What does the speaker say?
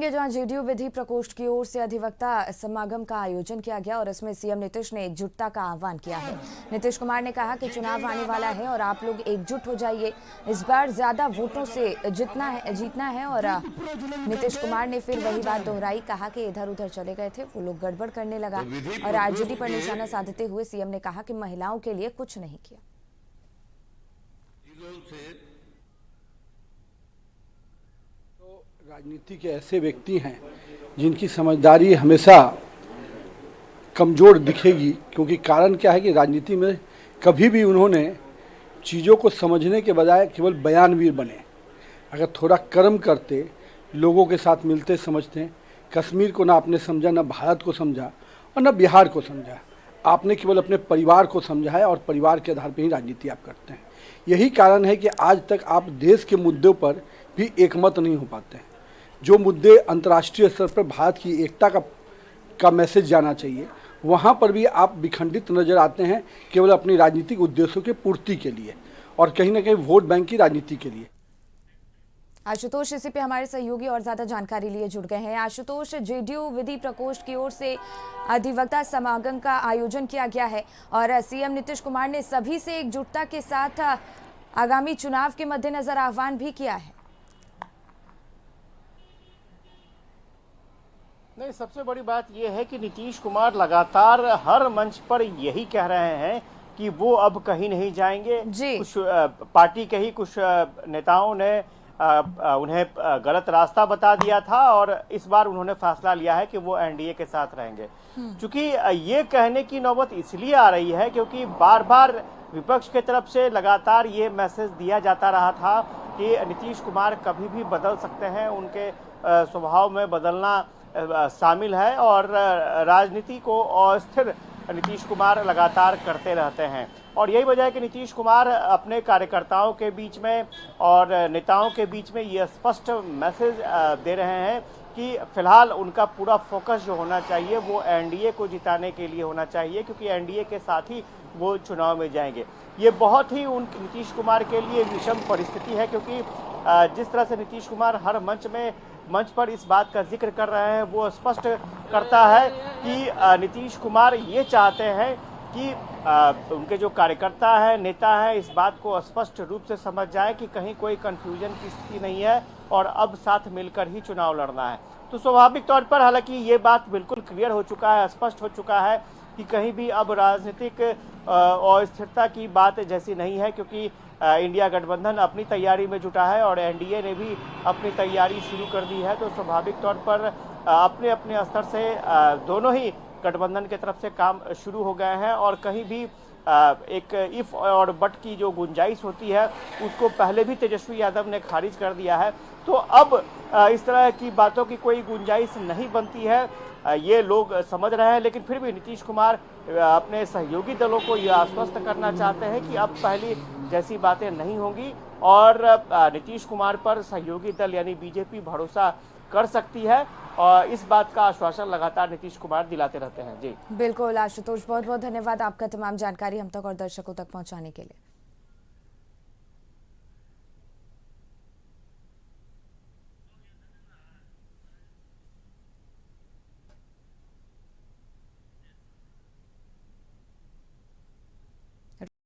जहां जेडीयू विधि प्रकोष्ठ की ओर से अधिवक्ता समागम का आयोजन किया गया और इसमें सीएम नीतीश ने एकजुटता का आह्वान किया है। नीतीश कुमार ने कहा कि चुनाव आने वाला है और आप लोग एकजुट हो जाइए, इस बार ज्यादा वोटों से जीतना है। और नीतीश कुमार ने फिर वही बात दोहराई, कहा कि इधर उधर चले गए थे वो लोग, गड़बड़ करने लगा। और आरजेडी पर निशाना साधते हुए सीएम ने कहा कि महिलाओं के लिए कुछ नहीं किया। राजनीति के ऐसे व्यक्ति हैं जिनकी समझदारी हमेशा कमज़ोर दिखेगी, क्योंकि कारण क्या है कि राजनीति में कभी भी उन्होंने चीज़ों को समझने के बजाय केवल बयानवीर बने। अगर थोड़ा कर्म करते, लोगों के साथ मिलते समझते, कश्मीर को ना आपने समझा, ना भारत को समझा और ना बिहार को समझा, आपने केवल अपने परिवार को समझा है और परिवार के आधार पर ही राजनीति आप करते हैं। यही कारण है कि आज तक आप देश के मुद्दों पर भी एकमत नहीं हो पाते हैं। जो मुद्दे अंतर्राष्ट्रीय स्तर पर भारत की एकता का मैसेज जाना चाहिए, वहाँ पर भी आप विखंडित नजर आते हैं, केवल अपनी राजनीतिक उद्देश्यों की पूर्ति के लिए और कहीं ना कहीं वोट बैंक की राजनीति के लिए। आशुतोष इसी पे हमारे सहयोगी और ज्यादा जानकारी लिए जुड़ गए हैं। आशुतोष, जेडीयू विधि प्रकोष्ठ की ओर से अधिवक्ता समागम का आयोजन किया गया है और सीएम नीतीश कुमार ने सभी से एकजुटता के साथ आगामी चुनाव के मद्देनजर आह्वान भी किया है। नहीं, सबसे बड़ी बात यह है कि नीतीश कुमार लगातार हर मंच पर यही कह रहे हैं कि वो अब कहीं नहीं जाएंगे। कुछ पार्टी के ही कुछ नेताओं ने उन्हें गलत रास्ता बता दिया था और इस बार उन्होंने फैसला लिया है कि वो एनडीए के साथ रहेंगे। क्योंकि ये कहने की नौबत इसलिए आ रही है क्योंकि बार बार विपक्ष की तरफ से लगातार ये मैसेज दिया जाता रहा था कि नीतीश कुमार कभी भी बदल सकते हैं, उनके स्वभाव में बदलना शामिल है और राजनीति को अस्थिर नीतीश कुमार लगातार करते रहते हैं। और यही वजह है कि नीतीश कुमार अपने कार्यकर्ताओं के बीच में और नेताओं के बीच में ये स्पष्ट मैसेज दे रहे हैं कि फिलहाल उनका पूरा फोकस जो होना चाहिए वो एनडीए को जिताने के लिए होना चाहिए, क्योंकि एनडीए के साथ ही वो चुनाव में जाएंगे। ये बहुत ही नीतीश कुमार के लिए विषम परिस्थिति है, क्योंकि जिस तरह से नीतीश कुमार हर मंच पर इस बात का जिक्र कर रहे हैं, वो स्पष्ट करता है कि नीतीश कुमार ये चाहते हैं कि उनके जो कार्यकर्ता है, नेता है, इस बात को स्पष्ट रूप से समझ जाए कि कहीं कोई कंफ्यूजन की स्थिति नहीं है और अब साथ मिलकर ही चुनाव लड़ना है। तो स्वाभाविक तौर पर हालांकि ये बात बिल्कुल क्लियर हो चुका है, स्पष्ट हो चुका है कि कहीं भी अब राजनीतिक अस्थिरता की बात जैसी नहीं है, क्योंकि इंडिया गठबंधन अपनी तैयारी में जुटा है और एनडीए ने भी अपनी तैयारी शुरू कर दी है। तो स्वाभाविक तौर पर अपने अपने स्तर से दोनों ही गठबंधन की तरफ से काम शुरू हो गए हैं और कहीं भी एक इफ और बट की जो गुंजाइश होती है उसको पहले भी तेजस्वी यादव ने खारिज कर दिया है। तो अब इस तरह की बातों की कोई गुंजाइश नहीं बनती है, ये लोग समझ रहे हैं। लेकिन फिर भी नीतीश कुमार अपने सहयोगी दलों को यह आश्वस्त करना चाहते हैं कि अब पहली जैसी बातें नहीं होंगी और नीतीश कुमार पर सहयोगी दल यानी बीजेपी भरोसा कर सकती है और इस बात का आश्वासन लगातार नीतीश कुमार दिलाते रहते हैं। जी बिल्कुल आशुतोष, बहुत बहुत धन्यवाद आपका तमाम जानकारी हम तक और दर्शकों तक पहुंचाने के लिए।